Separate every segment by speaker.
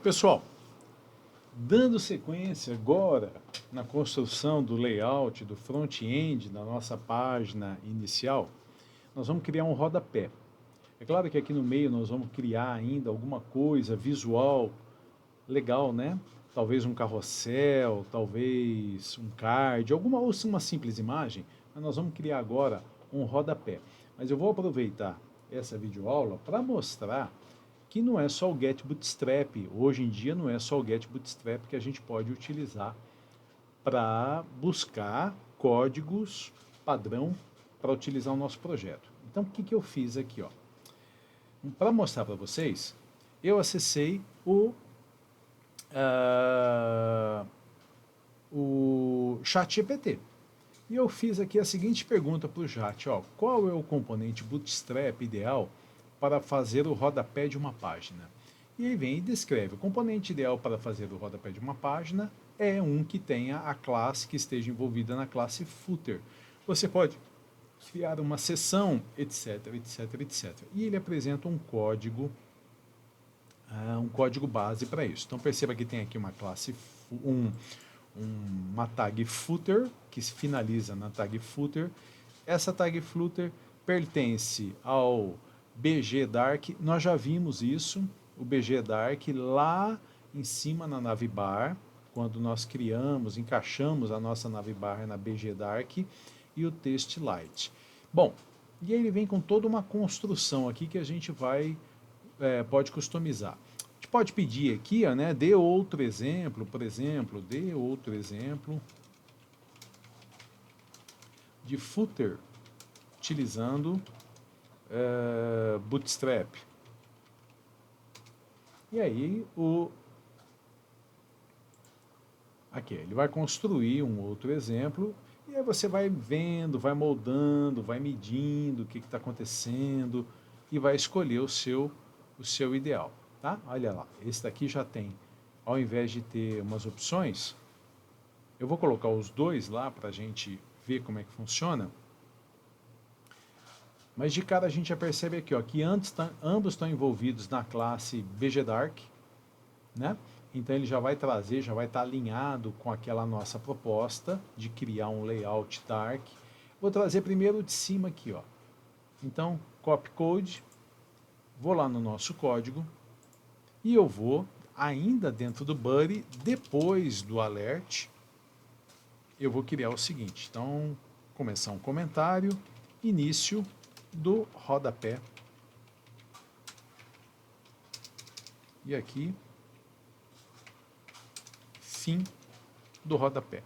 Speaker 1: Pessoal, dando sequência agora na construção do layout, do front-end da nossa página inicial, nós vamos criar um rodapé. É claro que aqui no meio nós vamos criar ainda alguma coisa visual legal, né? Talvez um carrossel, talvez um card, alguma ou uma simples imagem, mas nós vamos criar agora um rodapé. Mas eu vou aproveitar essa videoaula para mostrar que não é só o Get Bootstrap, hoje em dia não é só o Get Bootstrap que a gente pode utilizar para buscar códigos padrão para utilizar o nosso projeto. Então, o que eu fiz aqui? Para mostrar para vocês, eu acessei o ChatGPT. E eu fiz aqui a seguinte pergunta para o chat, qual é o componente Bootstrap ideal para fazer o rodapé de uma página? E aí vem e descreve, o componente ideal para fazer o rodapé de uma página é um que tenha a classe que esteja envolvida na classe footer. Você pode criar uma seção, etc, etc, etc. E ele apresenta um código base para isso. Então perceba que tem aqui uma classe, uma tag footer, que se finaliza na tag footer. Essa tag footer pertence ao bgdark. Nós já vimos isso, o bgdark lá em cima na navbar, quando nós criamos, encaixamos a nossa navbar na bgdark e o textlight. Bom, e aí ele vem com toda uma construção aqui que a gente pode customizar. A gente pode pedir aqui, né, dê outro exemplo, por exemplo, dê outro exemplo de footer utilizando Bootstrap. E aí aqui ele vai construir um outro exemplo e aí você vai vendo, vai moldando, vai medindo o que está acontecendo e vai escolher o seu ideal, tá? Olha lá, esse daqui já tem, ao invés de ter umas opções, eu vou colocar os dois lá para a gente ver como é que funciona. Mas de cara a gente já percebe aqui, que ambos estão envolvidos na classe bgdark, né? Então ele já vai trazer, já vai estar alinhado com aquela nossa proposta de criar um layout dark. Vou trazer primeiro de cima aqui, Então, copy code, vou lá no nosso código e eu vou, ainda dentro do body, depois do alert, eu vou criar o seguinte. Então, começar um comentário, início do rodapé. E aqui, fim do rodapé.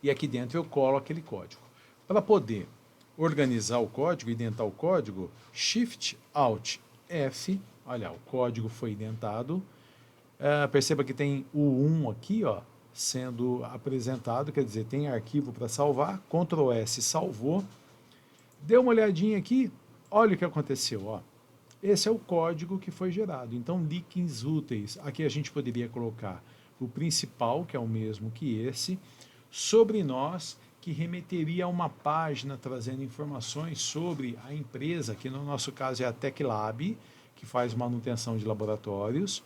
Speaker 1: E aqui dentro eu colo aquele código. Para poder organizar o código, identar o código, Shift Alt F, olha, o código foi identado. Perceba que tem o 1 aqui, sendo apresentado, quer dizer, tem arquivo para salvar, Ctrl S salvou. Dê uma olhadinha aqui, olha o que aconteceu, Esse é o código que foi gerado. Então, links úteis, aqui a gente poderia colocar o principal, que é o mesmo que esse, sobre nós, que remeteria a uma página trazendo informações sobre a empresa, que no nosso caso é a TechLab, que faz manutenção de laboratórios.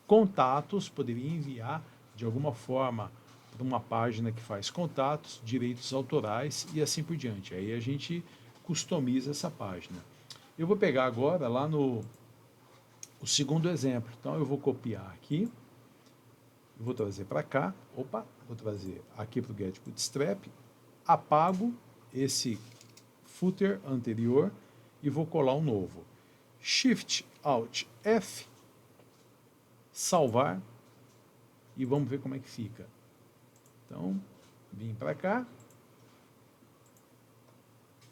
Speaker 1: Contatos, poderia enviar de alguma forma para uma página que faz contatos, direitos autorais e assim por diante. Aí a gente customiza essa página. Eu vou pegar agora lá o segundo exemplo. Então eu vou copiar aqui, vou trazer para cá, vou trazer aqui para o Get Bootstrap, apago esse footer anterior e vou colar um novo. Shift Alt F, salvar e vamos ver como é que fica. Então, vim para cá,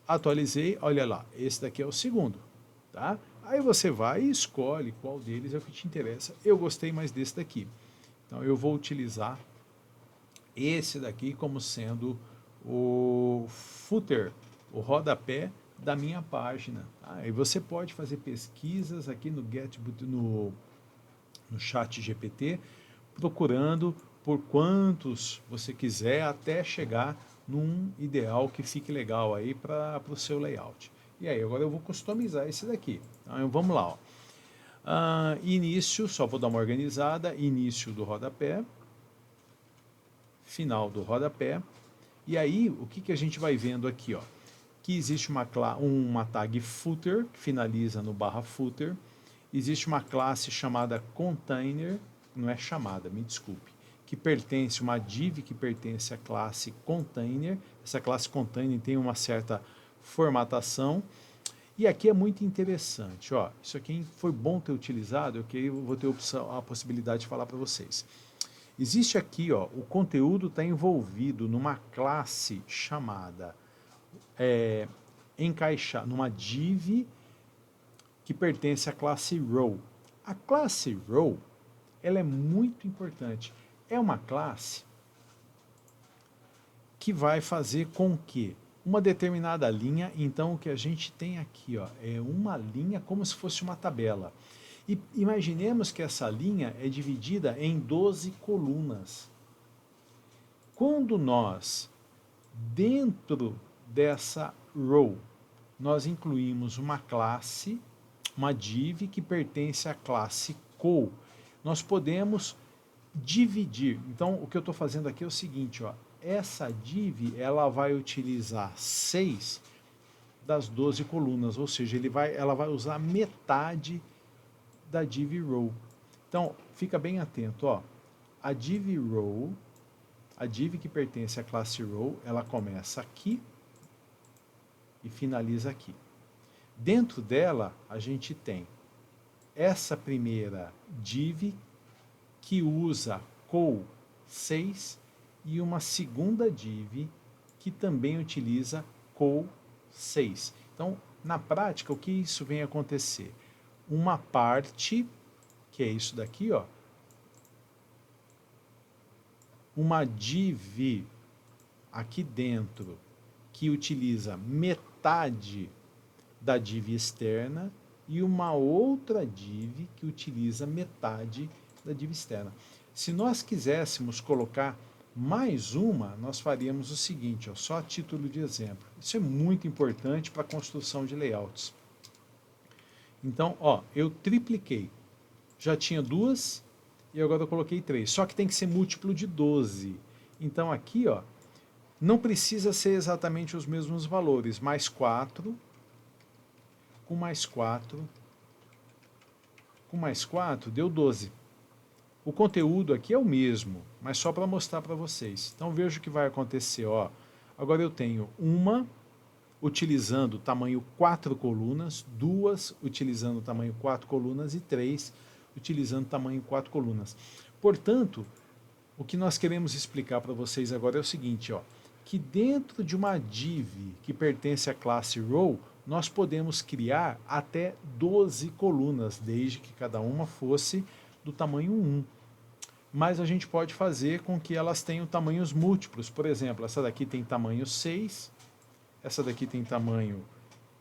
Speaker 1: atualizei, olha lá, esse daqui é o segundo, tá? Aí você vai e escolhe qual deles é o que te interessa. Eu gostei mais desse daqui. Então eu vou utilizar esse daqui como sendo o footer, o rodapé da minha página. Tá? E você pode fazer pesquisas aqui no ChatGPT, procurando por quantos você quiser até chegar num ideal que fique legal aí para o seu layout. E aí, agora eu vou customizar esse daqui. Então, vamos lá. Início, só vou dar uma organizada, início do rodapé, final do rodapé, e aí o que a gente vai vendo aqui, ó, que existe uma tag footer, que finaliza no /footer, existe uma classe chamada container, não é chamada, me desculpe, que pertence, uma div que pertence à classe container, essa classe container tem uma certa formatação, e aqui é muito interessante, ó, isso aqui foi bom ter utilizado, eu vou ter a possibilidade de falar para vocês. Existe aqui, ó, o conteúdo está envolvido numa classe chamada encaixar, numa div que pertence à classe row. A classe row, ela é muito importante. É uma classe que vai fazer com que uma determinada linha, então o que a gente tem aqui, ó, é uma linha como se fosse uma tabela. E imaginemos que essa linha é dividida em 12 colunas. Quando nós, dentro dessa row, nós incluímos uma classe, uma div que pertence à classe col, nós podemos dividir. Então, o que eu estou fazendo aqui é o seguinte, ó, essa div ela vai utilizar 6 das 12 colunas, ou seja, ela vai usar metade da div row. Então, fica bem atento, ó, a div row, a div que pertence à classe row, ela começa aqui e finaliza aqui. Dentro dela, a gente tem essa primeira div que usa col 6 e uma segunda div que também utiliza col 6. Então, na prática, o que isso vem acontecer? Uma parte, que é isso daqui, ó, uma div aqui dentro que utiliza metade da div externa e uma outra div que utiliza metade da div externa. Se nós quiséssemos colocar mais uma, nós faríamos o seguinte, ó, só a título de exemplo. Isso é muito importante para a construção de layouts. Então, ó, eu tripliquei. Já tinha 2 e agora eu coloquei 3. Só que tem que ser múltiplo de 12. Então aqui, ó, não precisa ser exatamente os mesmos valores. Mais 4, com mais 4, com mais 4, deu 12. O conteúdo aqui é o mesmo, mas só para mostrar para vocês. Então veja o que vai acontecer. Ó. Agora eu tenho uma utilizando tamanho 4 colunas, 2 utilizando tamanho 4 colunas e 3 utilizando tamanho 4 colunas. Portanto, o que nós queremos explicar para vocês agora é o seguinte, ó, que dentro de uma div que pertence à classe row, nós podemos criar até 12 colunas, desde que cada uma fosse do tamanho 1. Mas a gente pode fazer com que elas tenham tamanhos múltiplos. Por exemplo, essa daqui tem tamanho 6, essa daqui tem tamanho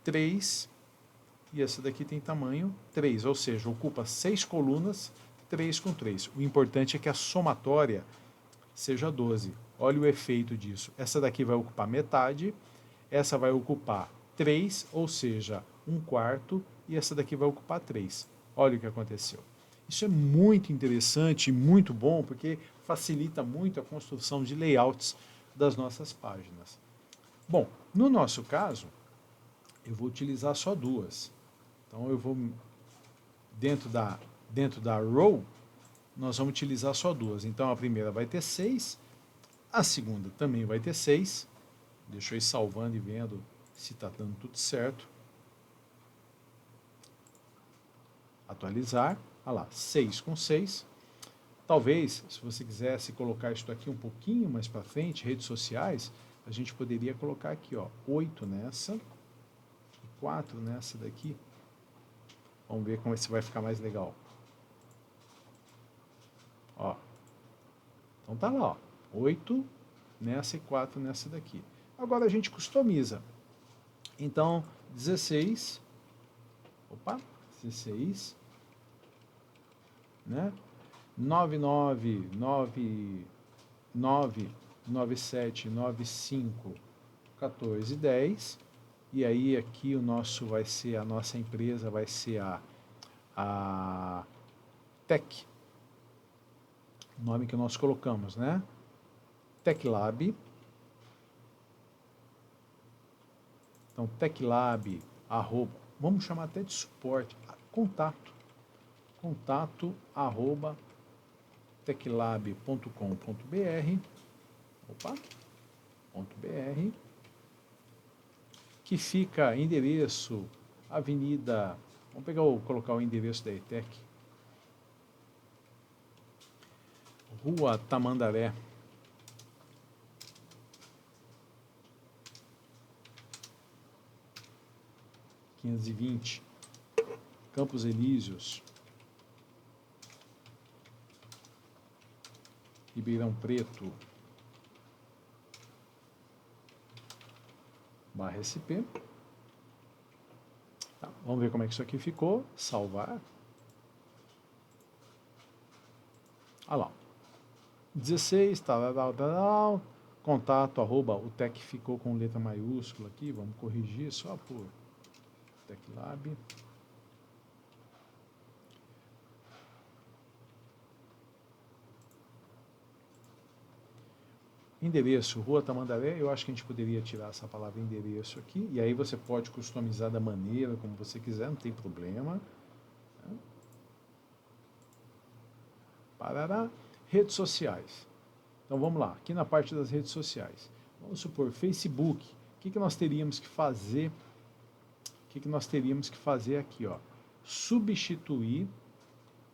Speaker 1: 3 e essa daqui tem tamanho 3, ou seja, ocupa 6 colunas, 3 com 3. O importante é que a somatória seja 12. Olha o efeito disso. Essa daqui vai ocupar metade, essa vai ocupar 3, ou seja, 1/4, e essa daqui vai ocupar 3. Olha o que aconteceu. Isso é muito interessante e muito bom, porque facilita muito a construção de layouts das nossas páginas. Bom, no nosso caso, eu vou utilizar só 2. Então, eu vou, dentro da row, nós vamos utilizar só 2. Então, a primeira vai ter 6, a segunda também vai ter 6. Deixa eu ir salvando e vendo se está dando tudo certo. Atualizar. Olha lá, 6 com 6. Talvez, se você quisesse colocar isso aqui um pouquinho mais para frente, redes sociais, a gente poderia colocar aqui, ó, 8 nessa e 4 nessa daqui. Vamos ver como esse vai ficar mais legal. Ó. Então tá lá, ó, 8 nessa e 4 nessa daqui. Agora a gente customiza. Então, 16, opa, 16, né? 9999795 1410. E aí aqui o nosso vai ser, a nossa empresa vai ser a Tech, nome que nós colocamos, né? TechLab. Então, TechLab, arroba, vamos chamar até de suporte, contato arroba techlab.com.br, que fica endereço, avenida, vamos colocar o endereço da ETEC, Rua Tamandaré, (520), Campos Elíseos, Ribeirão Preto, /SP. Tá, vamos ver como é que isso aqui ficou. Salvar. Olha lá. 16, tal. Contato, arroba, o tech ficou com letra maiúscula aqui. Vamos corrigir só por TechLab. Endereço, Rua Tamandaré, eu acho que a gente poderia tirar essa palavra endereço aqui, e aí você pode customizar da maneira como você quiser, não tem problema. Parará. Redes sociais. Então vamos lá, aqui na parte das redes sociais. Vamos supor, Facebook. O que nós teríamos que fazer? O que nós teríamos que fazer aqui? Ó? Substituir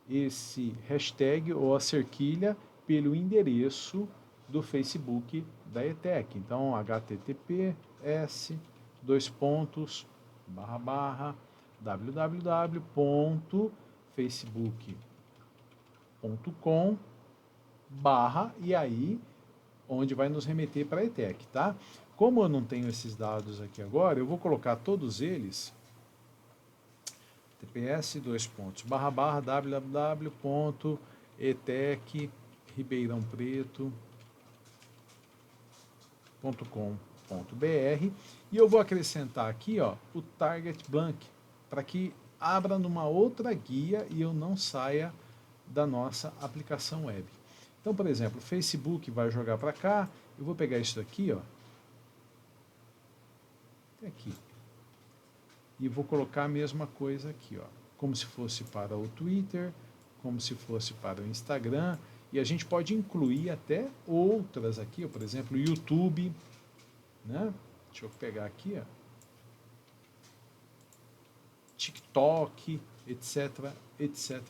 Speaker 1: esse hashtag ou a cerquilha pelo endereço do Facebook da ETEC. Então, https://www.facebook.com/ e aí onde vai nos remeter para a ETEC, tá? Como eu não tenho esses dados aqui agora, eu vou colocar todos eles www.etec-ribeirãopreto.com.br e eu vou acrescentar aqui, ó, o target blank para que abra numa outra guia e eu não saia da nossa aplicação web. Então, por exemplo, o Facebook vai jogar para cá, eu vou pegar isso daqui, ó, aqui, e vou colocar a mesma coisa aqui, ó, como se fosse para o Twitter, como se fosse para o Instagram, e a gente pode incluir até outras aqui, ó, por exemplo, o YouTube, né? Deixa eu pegar aqui, ó, TikTok, etc, etc,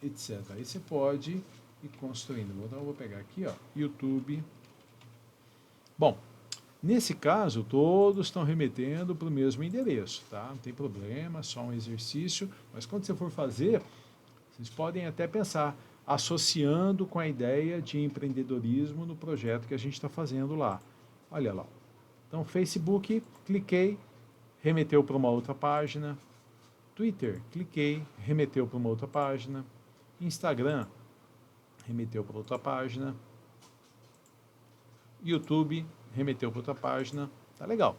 Speaker 1: etc. Aí você pode ir construindo. Então eu vou pegar aqui, ó, YouTube. Bom, nesse caso, todos estão remetendo para o mesmo endereço, tá? Não tem problema, só um exercício. Mas quando você for fazer, vocês podem até pensar, associando com a ideia de empreendedorismo no projeto que a gente está fazendo lá. Olha lá. Então, Facebook, cliquei, remeteu para uma outra página. Twitter, cliquei, remeteu para uma outra página. Instagram, remeteu para outra página. YouTube, remeteu para outra página. Tá legal.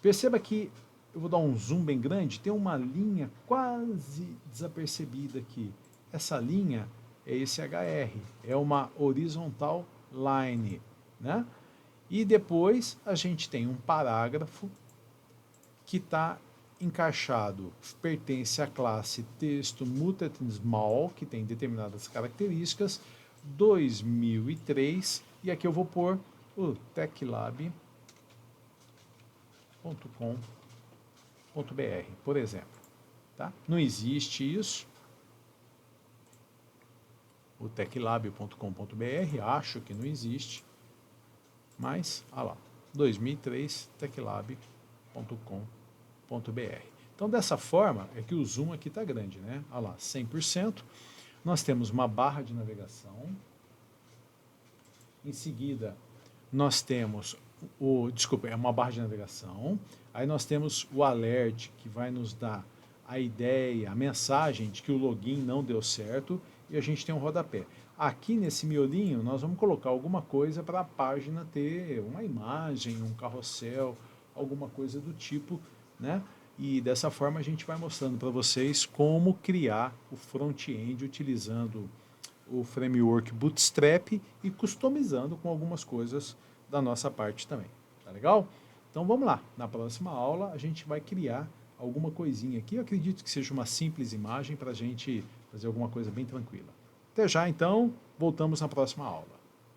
Speaker 1: Perceba que eu vou dar um zoom bem grande, tem uma linha quase desapercebida aqui. Essa linha é esse HR, é uma horizontal line, né? E depois a gente tem um parágrafo que está encaixado, pertence à classe texto muted small, que tem determinadas características, 2003, e aqui eu vou pôr o techlab.com.br, por exemplo. Tá? Não existe isso, o techlab.com.br, acho que não existe, mas, olha lá, 2003, techlab.com.br. Então, dessa forma, é que o zoom aqui está grande, né? Olha lá, 100%. Nós temos uma barra de navegação. Em seguida, nós temos é uma barra de navegação. Aí nós temos o alert, que vai nos dar a ideia, a mensagem de que o login não deu certo. E a gente tem um rodapé. Aqui nesse miolinho, nós vamos colocar alguma coisa para a página ter uma imagem, um carrossel, alguma coisa do tipo, né? E dessa forma a gente vai mostrando para vocês como criar o front-end utilizando o framework Bootstrap e customizando com algumas coisas da nossa parte também. Tá legal? Então vamos lá. Na próxima aula a gente vai criar alguma coisinha aqui. Eu acredito que seja uma simples imagem para a gente fazer alguma coisa bem tranquila. Até já então, voltamos na próxima aula.